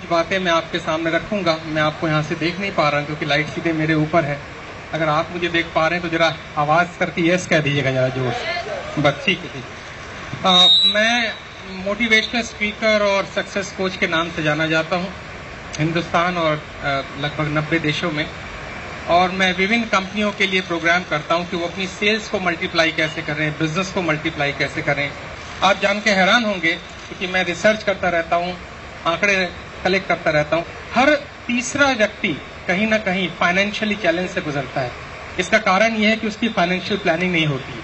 कुछ बातें मैं आपके सामने रखूंगा। मैं आपको यहाँ से देख नहीं पा रहा क्योंकि लाइट सीधे मेरे ऊपर है। अगर आप मुझे देख पा रहे हैं तो जरा आवाज करके यस कह दीजिएगा जरा जोर से। बस ठीक है। मैं मोटिवेशनल स्पीकर और सक्सेस कोच के नाम से जाना जाता हूँ हिंदुस्तान और लगभग 90 देशों में। और मैं विभिन्न कंपनियों के लिए प्रोग्राम करता हूं कि वो अपनी सेल्स को मल्टीप्लाई कैसे करें, बिजनेस को मल्टीप्लाई कैसे करें। आप जान के हैरान होंगे क्योंकि मैं रिसर्च करता रहता हूं, आंकड़े कलेक्ट करता रहता हूं। हर तीसरा व्यक्ति कहीं ना कहीं फाइनेंशियली चैलेंज से गुजरता है। इसका कारण यह है कि उसकी फाइनेंशियल प्लानिंग नहीं होती है।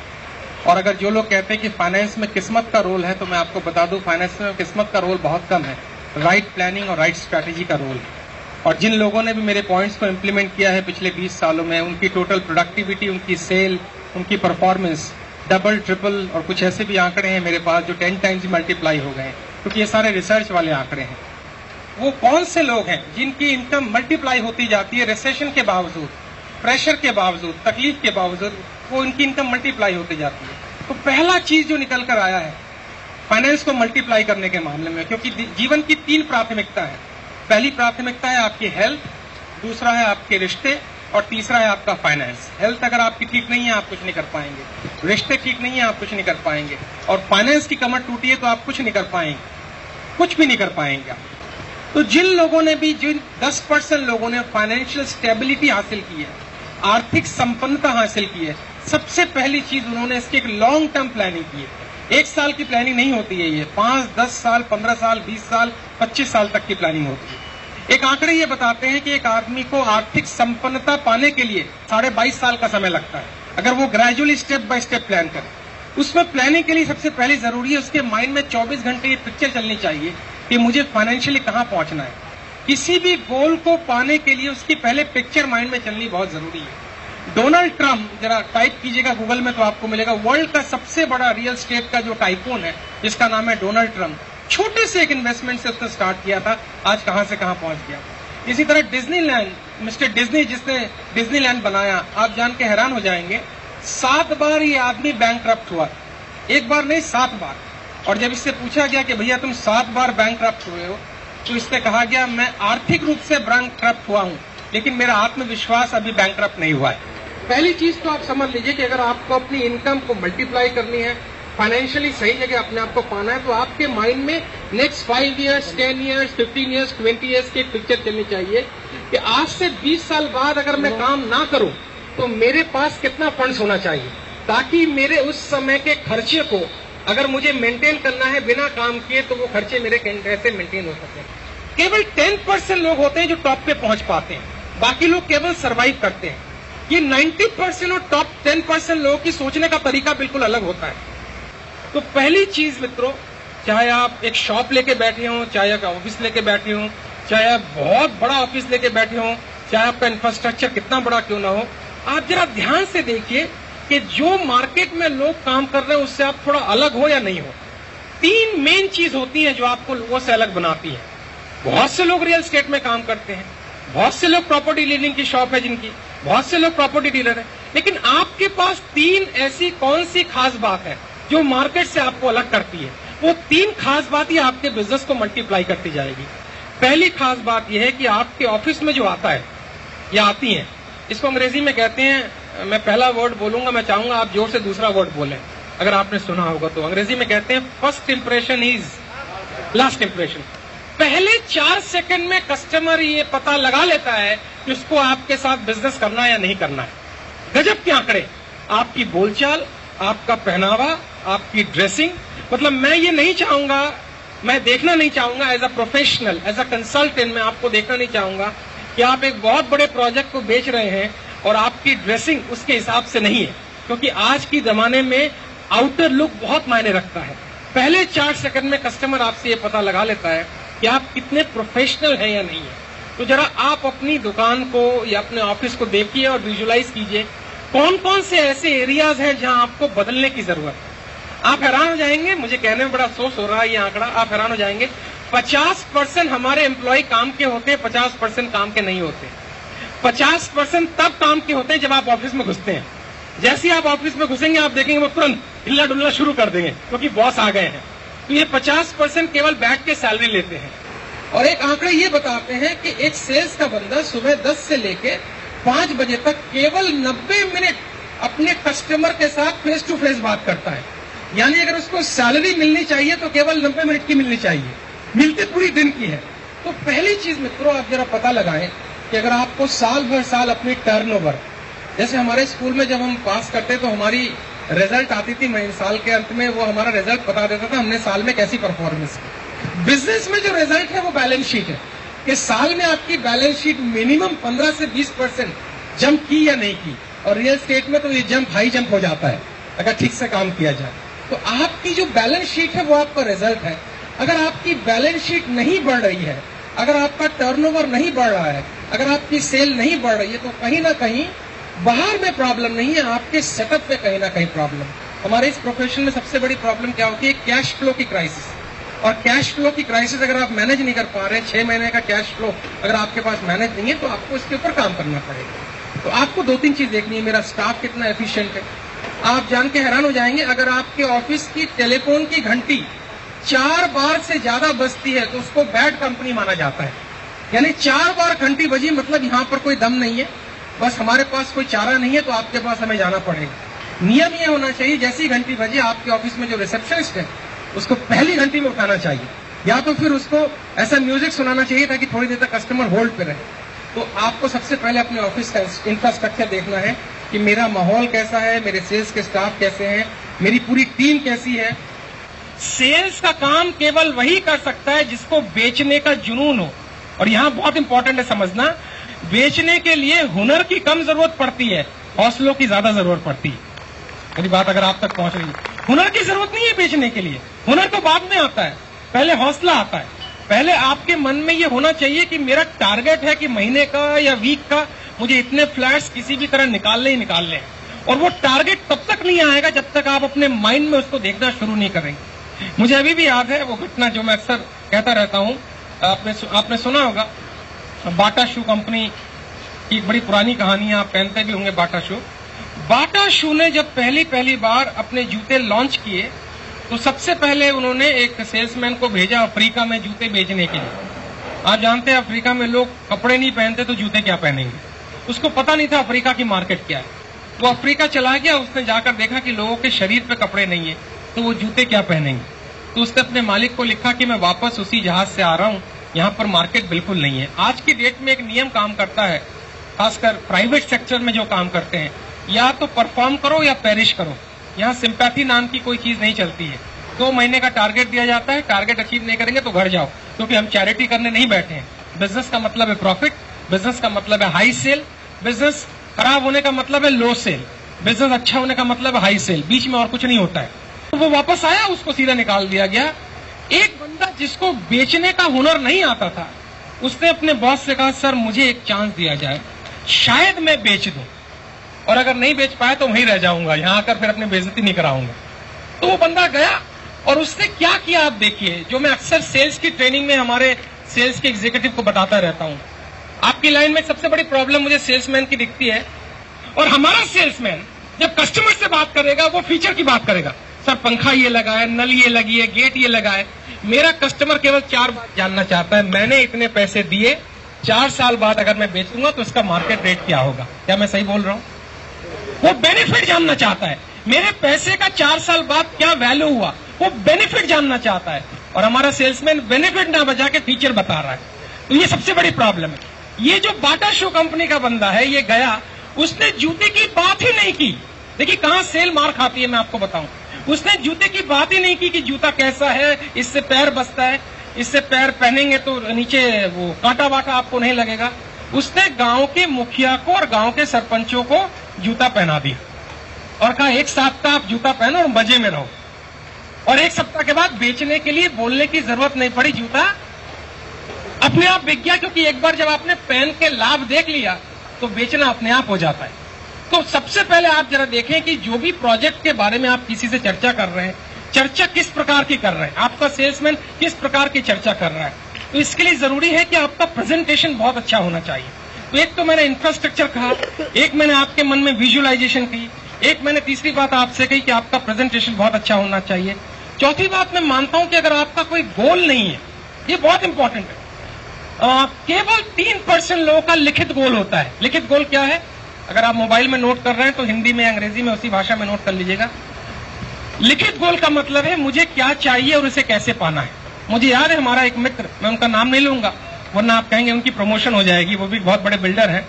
और अगर जो लोग कहते हैं कि फाइनेंस में किस्मत का रोल है, तो मैं आपको बता दूं फाइनेंस में किस्मत का रोल बहुत कम है। राइट प्लानिंग और राइट स्ट्रैटेजी का रोल है। और जिन लोगों ने भी मेरे पॉइंट्स को इम्प्लीमेंट किया है पिछले 20 सालों में, उनकी टोटल प्रोडक्टिविटी, उनकी सेल, उनकी परफॉर्मेंस डबल ट्रिपल और कुछ ऐसे भी आंकड़े हैं मेरे पास जो 10 टाइम्स मल्टीप्लाई हो गए हैं, क्योंकि ये सारे रिसर्च वाले आंकड़े हैं। वो कौन से लोग हैं जिनकी इनकम मल्टीप्लाई होती जाती है रिसेशन के बावजूद, प्रेशर के बावजूद, तकलीफ के बावजूद, वो इनकी इनकम मल्टीप्लाई होती जाती है। तो पहला चीज जो निकल कर आया है फाइनेंस को मल्टीप्लाई करने के मामले में, क्योंकि जीवन की 3 प्राथमिकता है। पहली प्राथमिकता है आपकी हेल्थ, दूसरा है आपके रिश्ते और तीसरा है आपका फाइनेंस। हेल्थ अगर आपकी ठीक नहीं है आप कुछ नहीं कर पाएंगे, रिश्ते ठीक नहीं है आप कुछ नहीं कर पाएंगे, और फाइनेंस की कमर टूटी है तो आप कुछ नहीं कर पाएंगे, कुछ भी नहीं कर पाएंगे। तो जिन लोगों ने भी, जिन 10% लोगों ने फाइनेंशियल स्टेबिलिटी हासिल की है, आर्थिक संपन्नता हासिल की है, सबसे पहली चीज उन्होंने इसकी एक लॉन्ग टर्म प्लानिंग की है। 1 साल की प्लानिंग नहीं होती है ये, 5, 10 साल, 15 साल, 20 साल, 25 साल तक की प्लानिंग होती है। एक आंकड़े ये बताते हैं कि एक आदमी को आर्थिक संपन्नता पाने के लिए 22.5 साल का समय लगता है, अगर वो gradually step by step plan करे। उसमें प्लानिंग के लिए सबसे पहले जरूरी है उसके माइंड में 24 घंटे ये पिक्चर चलनी चाहिए कि मुझे फाइनेंशियली कहाँ पहुंचना है। किसी भी गोल को पाने के लिए उसकी पहले पिक्चर माइंड में चलनी बहुत जरूरी है। डोनाल्ड ट्रंप, जरा टाइप कीजिएगा गूगल में तो आपको मिलेगा, वर्ल्ड का सबसे बड़ा रियल स्टेट का जो टाइकून है जिसका नाम है डोनाल्ड ट्रंप। छोटे से एक इन्वेस्टमेंट से उसने स्टार्ट किया था, आज कहां से कहां पहुंच गया। इसी तरह डिज्नीलैंड, मिस्टर डिज्नी जिसने डिज्नीलैंड बनाया, आप जान के हैरान हो जाएंगे 7 बार ये आदमी बैंकक्रप्ट हुआ, एक बार नहीं 7 बार। और जब इससे पूछा गया कि भैया तुम 7 बार बैंकक्रप्ट हुए हो, तो इससे कहा गया मैं आर्थिक रूप से बैंकक्रप्ट हुआ हूं लेकिन मेरा आत्मविश्वास अभी बैंकक्रप्ट नहीं हुआ है। पहली चीज तो आप समझ लीजिए कि अगर आपको अपनी इनकम को मल्टीप्लाई करनी है, फाइनेंशियली सही जगह अपने आप को पाना है, तो आपके माइंड में next 5 years, 10 years, 15 years, 20 years की एक पिक्चर चलनी चाहिए कि आज से 20 साल बाद अगर मैं काम ना करूं तो मेरे पास कितना फंड्स होना चाहिए, ताकि मेरे उस समय के खर्चे को अगर मुझे मेंटेन करना है बिना काम किए तो वो खर्चे मेरे कैसे मेंटेन हो सके। केवल 10% लोग होते हैं जो टॉप पे पहुंच पाते हैं, बाकी लोग केवल सर्वाइव करते हैं। ये 90% और टॉप 10% लोगों की सोचने का तरीका बिल्कुल अलग होता है। तो पहली चीज मित्रों, चाहे आप एक शॉप लेके बैठे हों, चाहे आप ऑफिस लेके बैठे हों, चाहे आप बहुत बड़ा ऑफिस लेके बैठे हों, चाहे आपका इंफ्रास्ट्रक्चर कितना बड़ा क्यों ना हो, आप जरा ध्यान से देखिए कि जो मार्केट में लोग काम कर रहे हैं उससे आप थोड़ा अलग हो या नहीं हो। 3 मेन चीज होती हैं जो आपको लोगों से अलग बनाती है। बहुत से लोग रियल एस्टेट में काम करते हैं, बहुत से लोग प्रॉपर्टी डीलिंग की शॉप है जिनकी, बहुत से लोग प्रॉपर्टी डीलर है, लेकिन आपके पास 3 ऐसी कौन सी खास बात है जो मार्केट से आपको अलग करती है। वो 3 खास बात ही आपके बिजनेस को मल्टीप्लाई करती जाएगी। पहली खास बात यह है कि आपके ऑफिस में जो आता है या आती है, इसको अंग्रेजी में कहते हैं, मैं पहला वर्ड बोलूंगा, मैं चाहूंगा आप जोर से दूसरा वर्ड बोलें अगर आपने सुना होगा तो। अंग्रेजी में कहते हैं first impression is last impression. पहले 4 सेकंड में कस्टमर ये पता लगा लेता है कि उसको आपके साथ बिजनेस करना है या नहीं करना है। गजब के आंकड़े, आपकी बोलचाल, आपका पहनावा, आपकी ड्रेसिंग, मतलब मैं ये नहीं चाहूंगा, मैं देखना नहीं चाहूंगा as a professional, as a consultant, मैं आपको देखना नहीं चाहूंगा कि आप एक बहुत बड़े प्रोजेक्ट को बेच रहे हैं और आपकी ड्रेसिंग उसके हिसाब से नहीं है, क्योंकि आज की जमाने में आउटर लुक बहुत मायने रखता है। पहले 4 सेकंड में कस्टमर आपसे ये पता लगा लेता है कि आप कितने प्रोफेशनल हैं या नहीं है। तो जरा आप अपनी दुकान को या अपने ऑफिस को देखिए और विजुलाइज कीजिए कौन कौन से ऐसे एरियाज हैं जहां आपको बदलने की जरूरत है। आप हैरान हो जाएंगे, मुझे कहने में बड़ा अफसोस हो रहा है ये आंकड़ा, आप हैरान हो जाएंगे, 50% हमारे एम्प्लॉय काम के होते हैं, 50% काम के नहीं होते। 50% तब काम के होते हैं जब आप ऑफिस में घुसते हैं। जैसे ही आप ऑफिस में घुसेंगे आप देखेंगे वो तुरंत हिल्ला डुल्ला शुरू कर देंगे क्योंकि बॉस आ गए हैं। तो ये 50% केवल बैठ के सैलरी लेते हैं। और एक आंकड़े ये बताते हैं कि एक सेल्स का बंदा सुबह 10 से लेके 5 बजे तक केवल 90 मिनट अपने कस्टमर के साथ फेस टू फेस बात करता है। यानी अगर उसको सैलरी मिलनी चाहिए तो केवल 90 मिनट की मिलनी चाहिए, मिलती पूरी दिन की है। तो पहली चीज मित्रों, आप जरा पता लगाएं कि अगर आपको साल भर साल अपनी टर्नओवर, जैसे हमारे स्कूल में जब हम पास करते तो हमारी रिजल्ट आती थी महीने साल के अंत में, वो हमारा रिजल्ट बता देता था हमने साल में कैसी परफॉर्मेंस की। बिजनेस में जो रिजल्ट है वो बैलेंस शीट है कि साल में आपकी बैलेंस शीट मिनिमम 15 से 20% जंप की या नहीं की, और रियल स्टेट में तो ये जंप हाई जंप हो जाता है अगर ठीक से काम किया जाए। तो आपकी जो बैलेंस शीट है वो आपका रिजल्ट है। अगर आपकी बैलेंस शीट नहीं बढ़ रही है, अगर आपका टर्नओवर नहीं बढ़ रहा है, अगर आपकी सेल नहीं बढ़ रही है, तो कहीं ना कहीं बाहर में प्रॉब्लम नहीं है, आपके सेटअप में कहीं ना कहीं प्रॉब्लम। हमारे इस प्रोफेशन में सबसे बड़ी प्रॉब्लम क्या होती है? कैश फ्लो की क्राइसिस। और कैश फ्लो की क्राइसिस अगर आप मैनेज नहीं कर पा रहे हैं, 6 महीने का कैश फ्लो अगर आपके पास मैनेज नहीं है, तो आपको इसके ऊपर काम करना पड़ेगा। तो आपको 2-3 चीज देखनी है, मेरा स्टाफ कितना एफिशिएंट है। आप जान के हैरान हो जाएंगे, अगर आपके ऑफिस की टेलीफोन की घंटी 4 बार से ज्यादा बजती है तो उसको बैड कंपनी माना जाता है। यानी 4 बार घंटी बजी मतलब यहाँ पर कोई दम नहीं है, बस हमारे पास कोई चारा नहीं है, तो आपके पास हमें जाना पड़ेगा। नियम ये होना चाहिए, जैसी घंटी बजे आपके ऑफिस में जो रिसेप्शनिस्ट है उसको पहली घंटी में उठाना चाहिए, या तो फिर उसको ऐसा म्यूजिक सुनाना चाहिए ताकि थोड़ी देर तक कस्टमर होल्ड पे रहे। तो आपको सबसे पहले अपने ऑफिस का इंफ्रास्ट्रक्चर देखना है कि मेरा माहौल कैसा है, मेरे सेल्स के स्टाफ कैसे हैं, मेरी पूरी टीम कैसी है। सेल्स का काम केवल वही कर सकता है जिसको बेचने का जुनून हो। और यहाँ बहुत इंपॉर्टेंट है समझना, बेचने के लिए हुनर की कम जरूरत पड़ती है, हौसलों की ज्यादा जरूरत पड़ती है। मेरी बात अगर आप तक पहुंच रही है, हुनर की जरूरत नहीं है बेचने के लिए, हुनर तो बाद में आता है, पहले हौसला आता है। पहले आपके मन में ये होना चाहिए कि मेरा टारगेट है कि महीने का या वीक का मुझे इतने फ्लैट्स किसी भी तरह निकालने ही निकालने हैं। और वो टारगेट तब तक नहीं आएगा जब तक आप अपने माइंड में उसको देखना शुरू नहीं करेंगे। मुझे अभी भी याद है वो घटना जो मैं अक्सर कहता रहता हूँ, आपने सुना होगा बाटा शू कंपनी की एक बड़ी पुरानी कहानी है, आप पहनते भी होंगे बाटा शू। बाटा शू ने जब पहली बार अपने जूते लॉन्च किए तो सबसे पहले उन्होंने एक सेल्समैन को भेजा अफ्रीका में जूते बेचने के लिए। आप जानते हैं अफ्रीका में लोग कपड़े नहीं पहनते तो जूते क्या पहनेंगे। उसको पता नहीं था अफ्रीका की मार्केट क्या है। वो अफ्रीका चला गया, उसने जाकर देखा कि लोगों के शरीर पे कपड़े नहीं है तो वो जूते क्या पहनेंगे। तो उसने अपने मालिक को लिखा कि मैं वापस उसी जहाज से आ रहा हूँ, यहाँ पर मार्केट बिल्कुल नहीं है। आज की डेट में एक नियम काम करता है, खासकर प्राइवेट सेक्टर में जो काम करते हैं, या तो परफॉर्म करो या पेरिश करो। यहाँ सिंपैथी नाम की कोई चीज नहीं चलती है। 2 महीने का टारगेट दिया जाता है, टारगेट अचीव नहीं करेंगे तो घर जाओ, क्योंकि हम चैरिटी करने नहीं बैठे हैं। बिजनेस का मतलब है प्रॉफिट, बिजनेस का मतलब है हाई सेल, बिजनेस खराब होने का मतलब है लो सेल, बिजनेस अच्छा होने का मतलब है हाई सेल, बीच में और कुछ नहीं होता है। तो वो वापस आया, उसको सीधा निकाल दिया गया। एक बंदा जिसको बेचने का हुनर नहीं आता था, उसने अपने बॉस से कहा सर मुझे एक चांस दिया जाए, शायद मैं बेच दूं, और अगर नहीं बेच पाया तो वहीं रह जाऊंगा, यहां आकर फिर अपनी बेइज्जती नहीं कराऊंगा। तो वो बंदा गया और उसने क्या किया आप देखिए, जो मैं अक्सर सेल्स की ट्रेनिंग में हमारे सेल्स के एग्जीक्यूटिव को बताता रहता हूं। आपकी लाइन में सबसे बड़ी प्रॉब्लम मुझे सेल्समैन की दिखती है, और हमारा सेल्समैन जब कस्टमर से बात करेगा वो फीचर की बात करेगा, सर पंखा ये लगा है, नल ये लगी है, गेट ये लगा है। मेरा कस्टमर केवल 4 बात जानना चाहता है, मैंने इतने पैसे दिए, 4 साल बाद अगर मैं बेचूंगा तो इसका मार्केट रेट क्या होगा। क्या मैं सही बोल रहा हूं? वो बेनिफिट जानना चाहता है, मेरे पैसे का 4 साल बाद क्या वैल्यू हुआ, वो बेनिफिट जानना चाहता है। और हमारा सेल्समैन बेनिफिट ना बजा के फीचर बता रहा है। तो ये सबसे बड़ी प्रॉब्लम है। ये जो बाटा शू कंपनी का बंदा है, ये गया, उसने जूते की बात ही नहीं की। देखिए कहां सेल मार खाती है, मैं आपको बताऊं। उसने जूते की बात ही नहीं की कि जूता कैसा है, इससे पैर बचता है, इससे पैर पहनेंगे तो नीचे वो कांटा वाटा आपको नहीं लगेगा। उसने गांव के मुखिया को और गांव के सरपंचों को जूता पहना दिया और कहा 1 सप्ताह आप जूता पहनो और मजे में रहो। और 1 सप्ताह के बाद बेचने के लिए बोलने की जरूरत नहीं पड़ी, जूता अपने आप बिक गया। क्योंकि एक बार जब आपने पहन के लाभ देख लिया तो बेचना अपने आप हो जाता है। तो सबसे पहले आप जरा देखें कि जो भी प्रोजेक्ट के बारे में आप किसी से चर्चा कर रहे हैं, चर्चा किस प्रकार की कर रहे हैं, आपका सेल्समैन किस प्रकार की चर्चा कर रहा है। तो इसके लिए जरूरी है कि आपका प्रेजेंटेशन बहुत अच्छा होना चाहिए। तो एक तो मैंने इंफ्रास्ट्रक्चर कहा, एक मैंने आपके मन में विजुअलाइजेशन की, एक मैंने तीसरी बात आपसे कही कि आपका प्रेजेंटेशन बहुत अच्छा होना चाहिए। चौथी बात मैं मानता हूं कि अगर आपका कोई गोल नहीं है, ये बहुत इंपॉर्टेंट है, केवल 3% लोगों का लिखित गोल होता है। लिखित गोल क्या है? अगर आप मोबाइल में नोट कर रहे हैं तो हिंदी में, अंग्रेजी में, उसी भाषा में नोट कर लीजिएगा। लिखित गोल का मतलब है मुझे क्या चाहिए और उसे कैसे पाना है। मुझे याद है हमारा एक मित्र, मैं उनका नाम नहीं लूंगा वरना आप कहेंगे उनकी प्रमोशन हो जाएगी, वो भी बहुत बड़े बिल्डर हैं।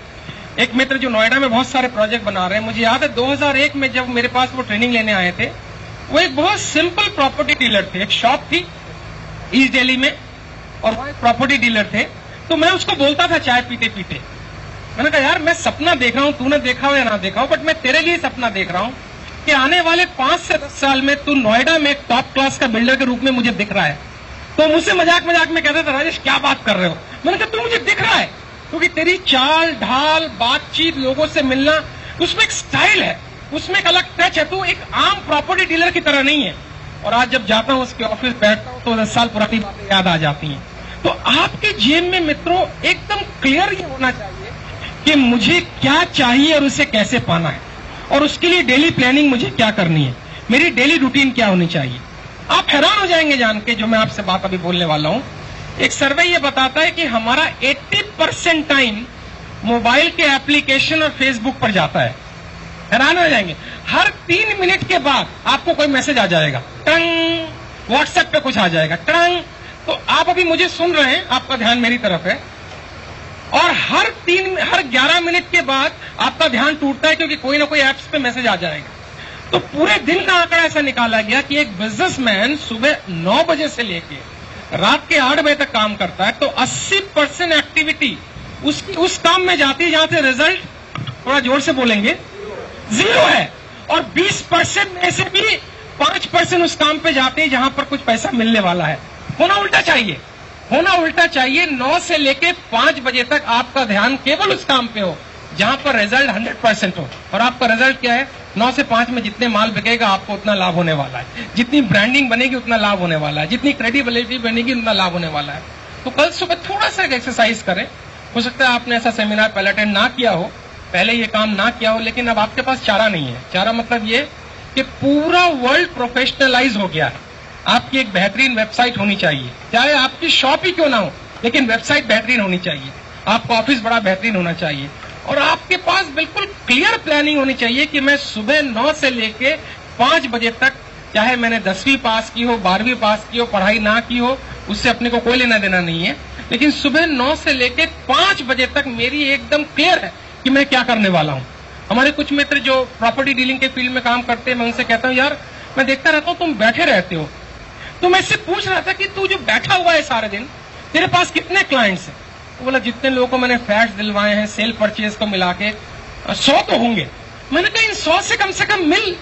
एक मित्र जो नोएडा में बहुत सारे प्रोजेक्ट बना रहे हैं, मुझे याद है 2001 में जब मेरे पास वो ट्रेनिंग लेने आए थे, वो एक बहुत सिंपल प्रॉपर्टी डीलर थे। एक शॉप थी ईस्ट दिल्ली में और वो एक प्रॉपर्टी डीलर थे। तो मैं उसको बोलता था चाय पीते पीते, मैंने कहा यार मैं सपना देख रहा हूं, तूने देखा हो या ना देखा हो, बट मैं तेरे लिए सपना देख रहा हूं कि आने वाले 5 से 10 साल में तू नोएडा में एक टॉप क्लास का बिल्डर के रूप में मुझे दिख रहा है। तो मुझसे मजाक मजाक में कहते थे राजेश क्या बात कर रहे हो। मैंने कहा तू मुझे दिख रहा है क्योंकि तेरी चाल ढाल, बातचीत, लोगों से मिलना, उसमें एक स्टाइल है, उसमें एक अलग टच है। तू एक आम प्रॉपर्टी डीलर की तरह नहीं है। और आज जब जाता हूं उसके ऑफिस बैठता हूं तो 10 साल पुरानी बातें याद आ जाती हैं। तो आपके जेब में मित्रों एकदम क्लियर ये होना चाहिए कि मुझे क्या चाहिए और उसे कैसे पाना है, और उसके लिए डेली प्लानिंग मुझे क्या करनी है, मेरी डेली रूटीन क्या होनी चाहिए। आप हैरान हो जाएंगे जान के जो मैं आपसे बात अभी बोलने वाला हूं। एक सर्वे ये बताता है कि हमारा 80% टाइम मोबाइल के एप्लीकेशन और फेसबुक पर जाता है। हैरान हो जाएंगे, हर 3 मिनट के बाद आपको कोई मैसेज आ जाएगा, टंग, व्हाट्सएप पे कुछ आ जाएगा, टंग। तो आप अभी मुझे सुन रहे हैं, आपका ध्यान मेरी तरफ है, और हर 11 मिनट के बाद आपका ध्यान टूटता है क्योंकि कोई ना कोई ऐप्स पे मैसेज आ जाएगा। तो पूरे दिन का आंकड़ा ऐसा निकाला गया कि एक बिजनेसमैन सुबह 9 बजे से लेके रात के 8 बजे तक काम करता है, तो 80% एक्टिविटी उसकी उस काम में जाती है जहां से रिजल्ट, थोड़ा जोर से बोलेंगे, 0 है। और 20% में से भी 5% उस काम पे जाते हैं जहां पर कुछ पैसा मिलने वाला है। होना उल्टा चाहिए, होना उल्टा चाहिए। 9 से लेके 5 बजे तक आपका ध्यान केवल उस काम पे हो जहां पर रिजल्ट 100% हो। और आपका रिजल्ट क्या है? 9 से 5 में जितने माल बिकेगा आपको उतना लाभ होने वाला है, जितनी ब्रांडिंग बनेगी उतना लाभ होने वाला है, जितनी क्रेडिबिलिटी बनेगी उतना लाभ होने वाला है। तो कल सुबह थोड़ा सा एक्सरसाइज करें। हो सकता है आपने ऐसा सेमिनार पहले अटेंड ना किया हो, पहले ये काम ना किया हो, लेकिन अब आपके पास चारा नहीं है। चारा मतलब ये कि पूरा वर्ल्ड प्रोफेशनलाइज हो गया है। आपकी एक बेहतरीन वेबसाइट होनी चाहिए, चाहे आपकी शॉप ही क्यों ना हो, लेकिन वेबसाइट बेहतरीन होनी चाहिए। आपका ऑफिस बड़ा बेहतरीन होना चाहिए और आपके पास बिल्कुल क्लियर प्लानिंग होनी चाहिए कि मैं सुबह 9 से लेके 5 बजे तक, चाहे मैंने 10वीं पास की हो, 12वीं पास की हो, पढ़ाई ना की हो, उससे अपने को कोई लेना देना नहीं है, लेकिन सुबह 9 से लेके 5 बजे तक मेरी एकदम क्लियर है कि मैं क्या करने वाला हूं। हमारे कुछ मित्र जो प्रॉपर्टी डीलिंग के फील्ड में काम करते हैं, मैं उनसे कहता हूं यार मैं देखता रहता हूं तुम बैठे रहते हो, तो मैं इससे पूछ रहा था कि तू जो बैठा हुआ है सारे दिन, तेरे पास कितने क्लाइंट्स हैं? तो बोला जितने लोगों को मैंने फ्लैट्स दिलवाए हैं सेल परचेज को मिला के 100 तो होंगे। मैंने कहा इन 100 से कम मिल,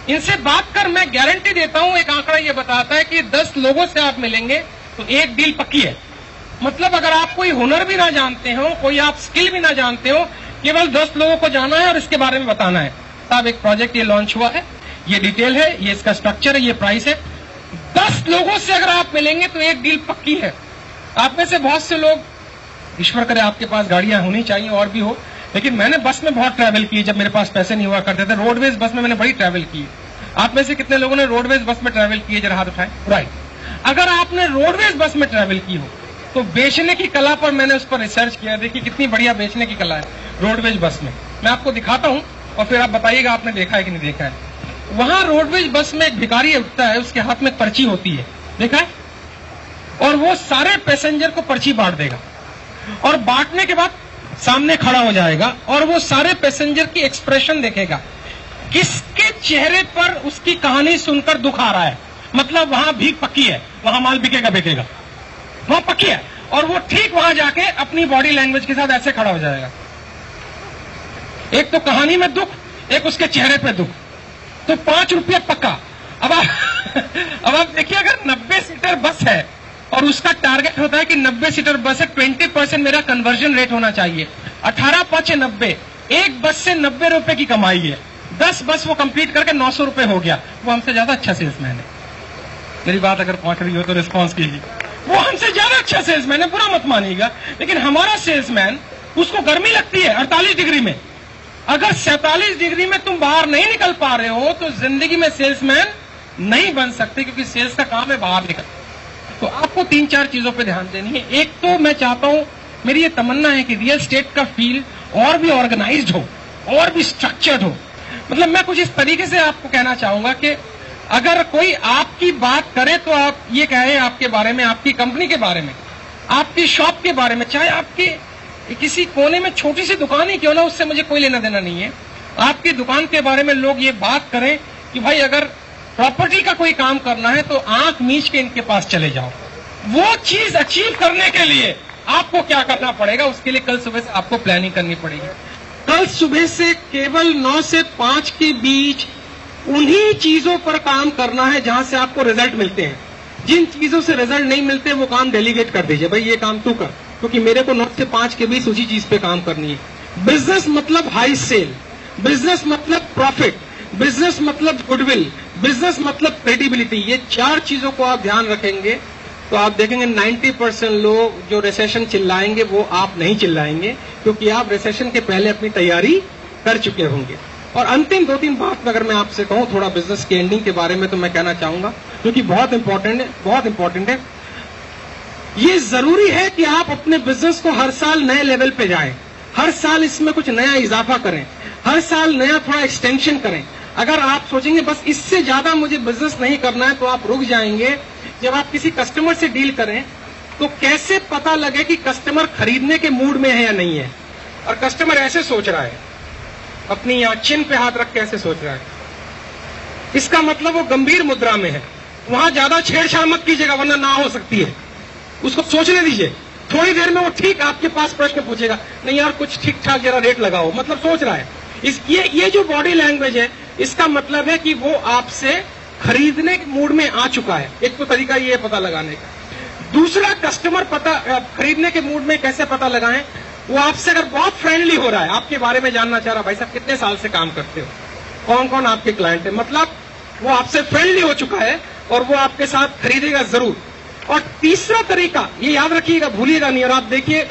इनसे बात कर, मैं गारंटी देता हूं, एक आंकड़ा ये बताता है कि 10 लोगों से आप मिलेंगे तो एक डील पक्की है। मतलब अगर आप कोई हुनर भी ना जानते हो, कोई आप स्किल भी ना जानते हो, केवल 10 लोगों को जाना है और इसके बारे में बताना है। साहब एक प्रोजेक्ट ये लॉन्च हुआ है, ये डिटेल है, ये इसका स्ट्रक्चर है, ये प्राइस है। 10 लोगों से अगर आप मिलेंगे तो एक डील पक्की है। आप में से बहुत से लोग, ईश्वर करे आपके पास गाड़ियां होनी चाहिए और भी हो, लेकिन मैंने बस में बहुत ट्रैवल की जब मेरे पास पैसे नहीं हुआ करते थे। रोडवेज बस में मैंने बड़ी ट्रैवल की। आप में से कितने लोगों ने रोडवेज बस में ट्रैवल की है? जरा हाथ उठाएं। राइट, अगर आपने रोडवेज बस में ट्रैवल की हो तो बेचने की कला पर मैंने उस पर रिसर्च किया। देखिए कितनी बढ़िया बेचने की कला है रोडवेज बस में। मैं आपको दिखाता हूं और फिर आप बताइएगा आपने देखा है कि नहीं देखा है। वहां रोडवेज बस में एक भिखारी उठता है, उसके हाथ में पर्ची होती है, देखा है, और वो सारे पैसेंजर को पर्ची बांट देगा और बांटने के बाद सामने खड़ा हो जाएगा और वो सारे पैसेंजर की एक्सप्रेशन देखेगा, किसके चेहरे पर उसकी कहानी सुनकर दुख आ रहा है। मतलब वहां भीख पक्की है, वहां माल बिकेगा बिकेगा, वहां पक्की है। और वो ठीक वहां जाके अपनी बॉडी लैंग्वेज के साथ ऐसे खड़ा हो जाएगा। एक तो कहानी में दुख, एक उसके चेहरे पे दुख, तो 5 रुपया पक्का। अब आप देखिए, अगर 90 सीटर बस है और उसका टारगेट होता है कि 90 सीटर बस है, 20% मेरा कन्वर्जन रेट होना चाहिए, 18 5 90, एक बस से 90 रुपए की कमाई है। 10 बस वो कंप्लीट करके 900 रुपए हो गया। वो हमसे ज्यादा अच्छा सेल्समैन है। मेरी बात अगर पहुंच रही हो तो रिस्पॉन्स कीजिए। वो हमसे ज्यादा अच्छा सेल्समैन है, बुरा मत मानिएगा, लेकिन हमारा सेल्समैन, उसको गर्मी लगती है 48 डिग्री में। अगर 47 डिग्री में तुम बाहर नहीं निकल पा रहे हो तो जिंदगी में सेल्समैन नहीं बन सकते, क्योंकि सेल्स का काम है बाहर निकल। तो आपको 3-4 चीजों पे ध्यान देनी है। एक तो मैं चाहता हूं मेरी ये तमन्ना है कि रियल एस्टेट का फील्ड और भी ऑर्गेनाइज्ड हो, और भी स्ट्रक्चर्ड हो। मतलब मैं कुछ इस तरीके से आपको कहना चाहूंगा कि अगर कोई आपकी बात करे तो आप ये कहें आपके बारे में, आपकी कंपनी के बारे में, आपकी शॉप के बारे में, चाहे आपके किसी कोने में छोटी सी दुकान ही क्यों ना, उससे मुझे कोई लेना देना नहीं है। आपकी दुकान के बारे में लोग ये बात करें कि भाई अगर प्रॉपर्टी का कोई काम करना है तो आंख मीच के इनके पास चले जाओ। वो चीज अचीव करने के लिए आपको क्या करना पड़ेगा, उसके लिए कल सुबह से आपको प्लानिंग करनी पड़ेगी। कल सुबह से केवल 9 से 5 के बीच उन्हीं चीजों पर काम करना है जहां से आपको रिजल्ट मिलते हैं। जिन चीजों से रिजल्ट नहीं मिलते वो काम डेलीगेट कर दीजिए, भाई ये काम तू कर, क्योंकि मेरे को 9 से 5 के बीच उसी चीज पे काम करनी है। बिजनेस मतलब हाई सेल, बिजनेस मतलब प्रॉफिट, बिजनेस मतलब गुडविल, बिजनेस मतलब क्रेडिबिलिटी। ये 4 चीजों को आप ध्यान रखेंगे तो आप देखेंगे 90% लोग जो रिसेशन चिल्लाएंगे वो आप नहीं चिल्लाएंगे, क्योंकि आप रिसेशन के पहले अपनी तैयारी कर चुके होंगे। और अंतिम 2-3 बात अगर मैं आपसे कहूं थोड़ा बिजनेस के एंडिंग के बारे में, तो मैं कहना चाहूंगा जो कि बहुत इंपॉर्टेंट है, बहुत इंपॉर्टेंट है। ये जरूरी है कि आप अपने बिजनेस को हर साल नए लेवल पे जाएं, हर साल इसमें कुछ नया इजाफा करें, हर साल नया थोड़ा एक्सटेंशन करें। अगर आप सोचेंगे बस इससे ज्यादा मुझे बिजनेस नहीं करना है तो आप रुक जाएंगे। जब आप किसी कस्टमर से डील करें तो कैसे पता लगे कि कस्टमर खरीदने के मूड में है या नहीं है। और कस्टमर ऐसे सोच रहा है, अपनी यहां चिन पे हाथ रख के ऐसे सोच रहा है, इसका मतलब वो गंभीर मुद्रा में है। वहां ज्यादा छेड़छाड़ मत कीजिएगा वरना ना हो सकती है, उसको सोचने दीजिए। थोड़ी देर में वो ठीक आपके पास प्रश्न पूछेगा, नहीं यार कुछ ठीक ठाक जरा रेट लगाओ, मतलब सोच रहा है। ये जो बॉडी लैंग्वेज है इसका मतलब है कि वो आपसे खरीदने के मूड में आ चुका है। एक तो तरीका ये है पता लगाने का। दूसरा, कस्टमर खरीदने के मूड में कैसे पता लगाएं, वो आपसे अगर बहुत फ्रेंडली हो रहा है, आपके बारे में जानना चाह रहा है, भाई साहब कितने साल से काम करते हो, कौन कौन आपके क्लाइंट है, मतलब वो आपसे फ्रेंडली हो चुका है और वो आपके साथ खरीदेगा जरूर। और तीसरा तरीका, ये याद रखिएगा, भूलिएगा नहीं, और आप देखिए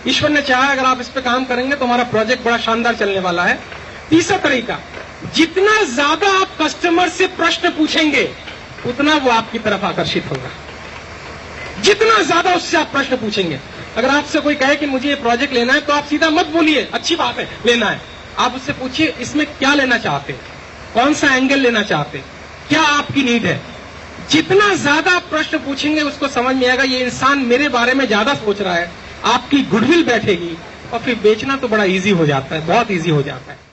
ईश्वर ने चाहा अगर आप इस पे काम करेंगे तो हमारा प्रोजेक्ट बड़ा शानदार चलने वाला है। तीसरा तरीका, जितना ज्यादा आप कस्टमर से प्रश्न पूछेंगे उतना वो आपकी तरफ आकर्षित होगा। जितना ज्यादा उससे आप प्रश्न पूछेंगे, अगर आपसे कोई कहे कि मुझे ये प्रोजेक्ट लेना है तो आप सीधा मत बोलिए अच्छी बात है लेना है, आप उससे पूछिए इसमें क्या लेना चाहते हैं, कौन सा एंगल लेना चाहते हैं, क्या आपकी नीड है। जितना ज्यादा आप प्रश्न पूछेंगे उसको समझ में आएगा ये इंसान मेरे बारे में ज्यादा सोच रहा है, आपकी गुडविल बैठेगी और फिर बेचना तो बड़ा इजी हो जाता है, बहुत इजी हो जाता है।